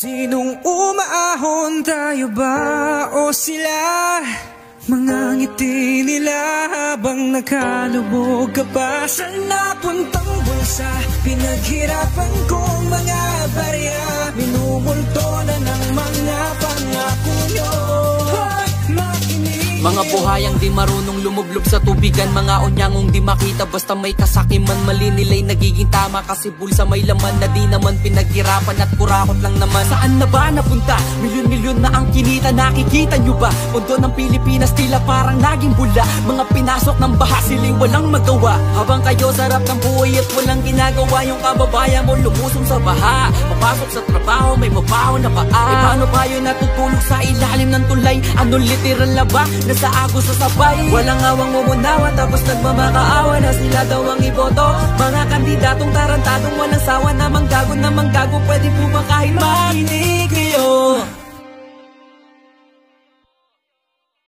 Sinong umaahon, tayo ba o sila? Mga ngiti nila habang nakalubog ka pa sa napuntang bulsa. Pinaghirapan kong mga barya, minumulto na ng mga pangako nyo. Mga buhayang di marunong lumublob sa tubigan, mga onyangong di makita basta may kasakiman. Mali nila'y nagiging tama kasi bulsa may laman na di naman pinaghirapan at kurakot lang naman. Saan na ba napunta? Milyon-milyon na ang kinita, nakikita nyo ba? Mundo ng Pilipinas tila parang naging bula. Mga pinasok ng baha, sila'y walang magawa. Habang kayo sarap ng buhay at walang ginagawa, yung kababayan mo lumusong sa baha. Papasok sa trabaho, may mabaho na paa. E paano ba yun natutulog sa ilalim ng tulay? Ano literal na ba? Nasa agos sa sabay, walang awang mumunawa, tapos nagmamakaawa na sila daw ang iboto. Mga kandidatong tarantadong walang sawa, na manggago pwede po ba kahit ba?